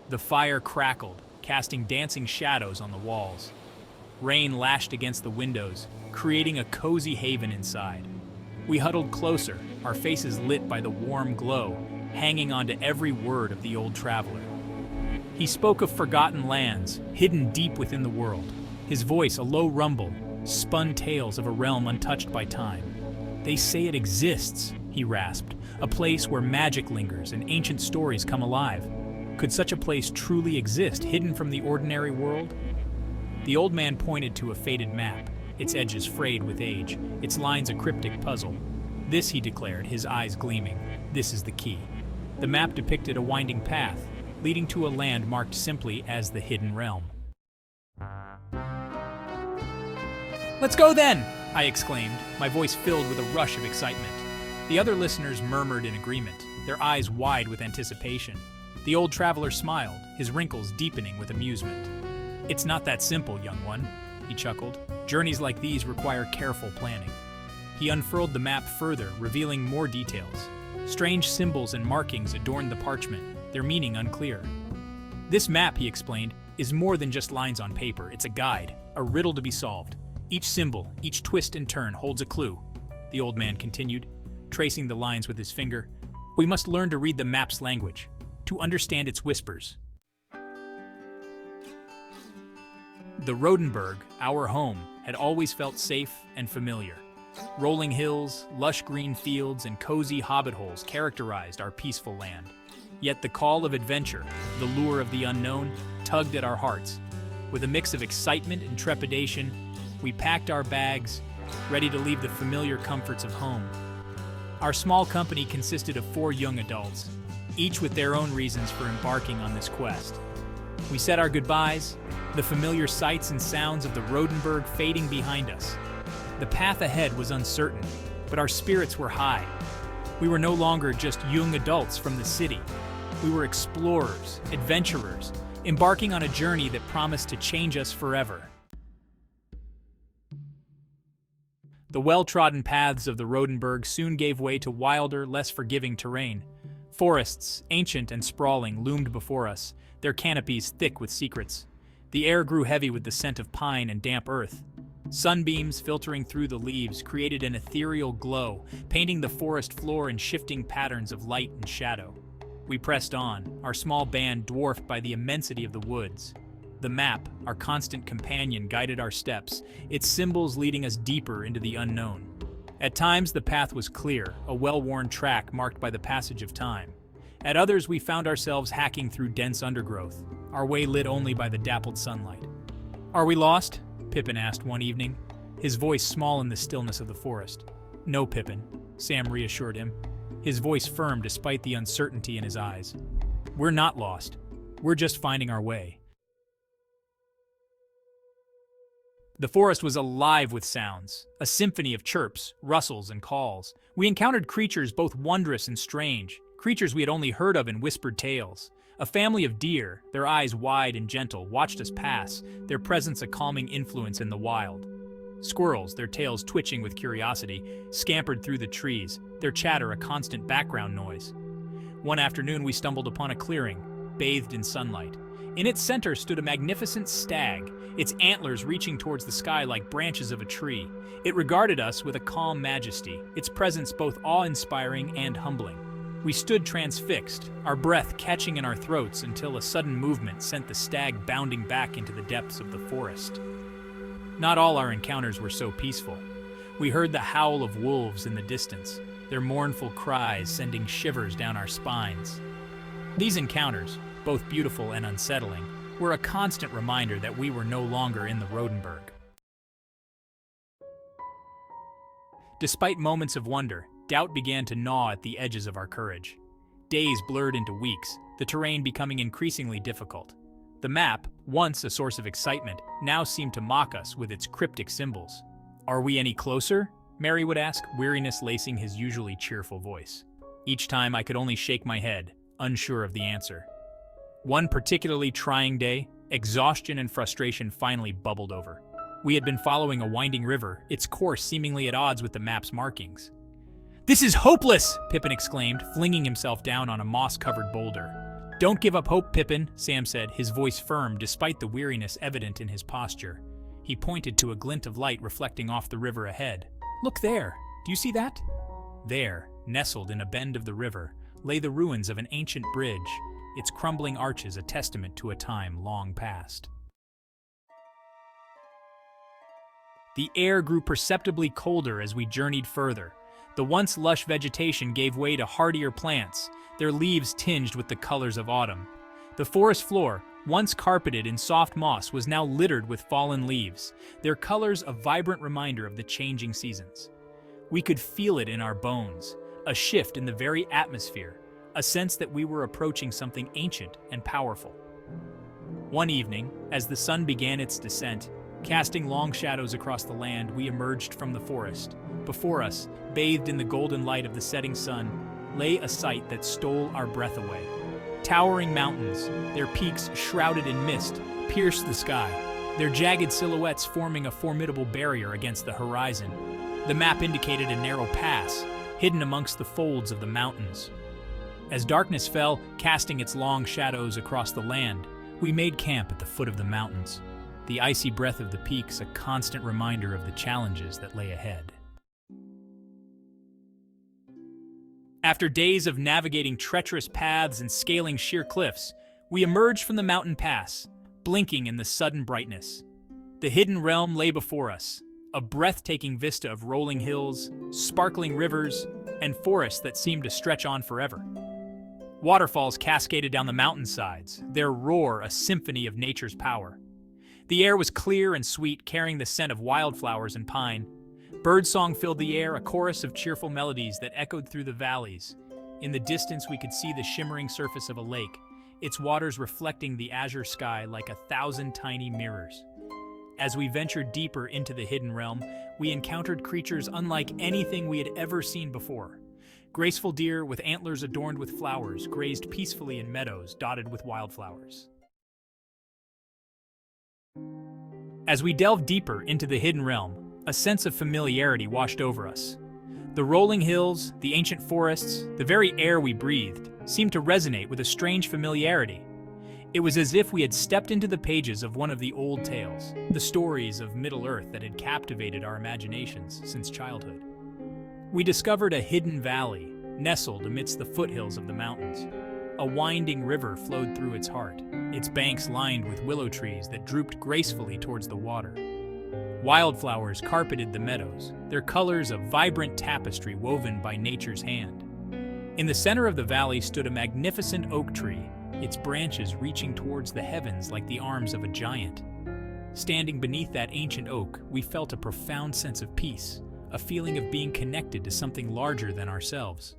The fire crackled, casting dancing shadows on the walls. Rain lashed against the windows, creating a cozy haven inside. We huddled closer, our faces lit by the warm glow, hanging on to every word of the old traveler. He spoke of forgotten lands, hidden deep within the world. His voice, a low rumble, spun tales of a realm untouched by time. "They say it exists," he rasped, "a place where magic lingers and ancient stories come alive. Could such a place truly exist, hidden from the ordinary world?" The old man pointed to a faded map, its edges frayed with age, its lines a cryptic puzzle. "This," he declared, his eyes gleaming, "this is the key." The map depicted a winding path, leading to a land marked simply as the Hidden Realm. "Let's go then!" I exclaimed, my voice filled with a rush of excitement. The other listeners murmured in agreement, their eyes wide with anticipation. The old traveler smiled, his wrinkles deepening with amusement. "It's not that simple, young one," he chuckled. "Journeys like these require careful planning." He unfurled the map further, revealing more details. Strange symbols and markings adorned the parchment, their meaning unclear. "This map," he explained, "is more than just lines on paper. It's a guide, a riddle to be solved. Each symbol, each twist and turn holds a clue," the old man continued, tracing the lines with his finger. "We must learn to read the map's language, to understand its whispers." The Rodenburg, our home, had always felt safe and familiar. Rolling hills, lush green fields, and cozy hobbit holes characterized our peaceful land. Yet the call of adventure, the lure of the unknown, tugged at our hearts. With a mix of excitement and trepidation, we packed our bags, ready to leave the familiar comforts of home. Our small company consisted of 4 young adults, each with their own reasons for embarking on this quest. We said our goodbyes, the familiar sights and sounds of the Rodenburg fading behind us. The path ahead was uncertain, but our spirits were high. We were no longer just young adults from the city. We were explorers, adventurers, embarking on a journey that promised to change us forever. The well-trodden paths of the Rodenburg soon gave way to wilder, less forgiving terrain. Forests, ancient and sprawling, loomed before us, their canopies thick with secrets. The air grew heavy with the scent of pine and damp earth. Sunbeams filtering through the leaves created an ethereal glow, painting the forest floor in shifting patterns of light and shadow. We pressed on, our small band dwarfed by the immensity of the woods. The map, our constant companion, guided our steps, its symbols leading us deeper into the unknown. At times, the path was clear, a well-worn track marked by the passage of time. At others, we found ourselves hacking through dense undergrowth, our way lit only by the dappled sunlight. "Are we lost?" Pippin asked one evening, his voice small in the stillness of the forest. "No, Pippin," Sam reassured him, his voice firm despite the uncertainty in his eyes. "We're not lost. We're just finding our way." The forest was alive with sounds, a symphony of chirps, rustles, and calls. We encountered creatures both wondrous and strange, creatures we had only heard of in whispered tales. A family of deer, their eyes wide and gentle, watched us pass, their presence a calming influence in the wild. Squirrels, their tails twitching with curiosity, scampered through the trees, their chatter a constant background noise. One afternoon we stumbled upon a clearing, bathed in sunlight. In its center stood a magnificent stag, its antlers reaching towards the sky like branches of a tree. It regarded us with a calm majesty, its presence both awe-inspiring and humbling. We stood transfixed, our breath catching in our throats until a sudden movement sent the stag bounding back into the depths of the forest. Not all our encounters were so peaceful. We heard the howl of wolves in the distance, their mournful cries sending shivers down our spines. These encounters, both beautiful and unsettling, were a constant reminder that we were no longer in the Rodenburg. Despite moments of wonder, doubt began to gnaw at the edges of our courage. Days blurred into weeks, the terrain becoming increasingly difficult. The map, once a source of excitement, now seemed to mock us with its cryptic symbols. "Are we any closer?" Mary would ask, weariness lacing his usually cheerful voice. Each time I could only shake my head, unsure of the answer. One particularly trying day, exhaustion and frustration finally bubbled over. We had been following a winding river, its course seemingly at odds with the map's markings. "This is hopeless!" Pippin exclaimed, flinging himself down on a moss-covered boulder. "Don't give up hope, Pippin," Sam said, his voice firm despite the weariness evident in his posture. He pointed to a glint of light reflecting off the river ahead. "Look there! Do you see that?" There, nestled in a bend of the river, lay the ruins of an ancient bridge, its crumbling arches a testament to a time long past. The air grew perceptibly colder as we journeyed further. The once lush vegetation gave way to hardier plants, their leaves tinged with the colors of autumn. The forest floor, once carpeted in soft moss, was now littered with fallen leaves, their colors a vibrant reminder of the changing seasons. We could feel it in our bones, a shift in the very atmosphere, a sense that we were approaching something ancient and powerful. One evening, as the sun began its descent, casting long shadows across the land, we emerged from the forest. Before us, bathed in the golden light of the setting sun, lay a sight that stole our breath away. Towering mountains, their peaks shrouded in mist, pierced the sky, their jagged silhouettes forming a formidable barrier against the horizon. The map indicated a narrow pass, hidden amongst the folds of the mountains. As darkness fell, casting its long shadows across the land, we made camp at the foot of the mountains, the icy breath of the peaks a constant reminder of the challenges that lay ahead. After days of navigating treacherous paths and scaling sheer cliffs, we emerged from the mountain pass, blinking in the sudden brightness. The hidden realm lay before us, a breathtaking vista of rolling hills, sparkling rivers, and forests that seemed to stretch on forever. Waterfalls cascaded down the mountainsides, their roar a symphony of nature's power. The air was clear and sweet, carrying the scent of wildflowers and pine. Birdsong filled the air, a chorus of cheerful melodies that echoed through the valleys. In the distance, we could see the shimmering surface of a lake, its waters reflecting the azure sky like 1,000 tiny mirrors. As we ventured deeper into the hidden realm, we encountered creatures unlike anything we had ever seen before. Graceful deer with antlers adorned with flowers grazed peacefully in meadows dotted with wildflowers. As we delved deeper into the hidden realm, a sense of familiarity washed over us. The rolling hills, the ancient forests, the very air we breathed seemed to resonate with a strange familiarity. It was as if we had stepped into the pages of one of the old tales, the stories of Middle-earth that had captivated our imaginations since childhood. We discovered a hidden valley, nestled amidst the foothills of the mountains. A winding river flowed through its heart, its banks lined with willow trees that drooped gracefully towards the water. Wildflowers carpeted the meadows, their colors a vibrant tapestry woven by nature's hand. In the center of the valley stood a magnificent oak tree, its branches reaching towards the heavens like the arms of a giant. Standing beneath that ancient oak, we felt a profound sense of peace, a feeling of being connected to something larger than ourselves.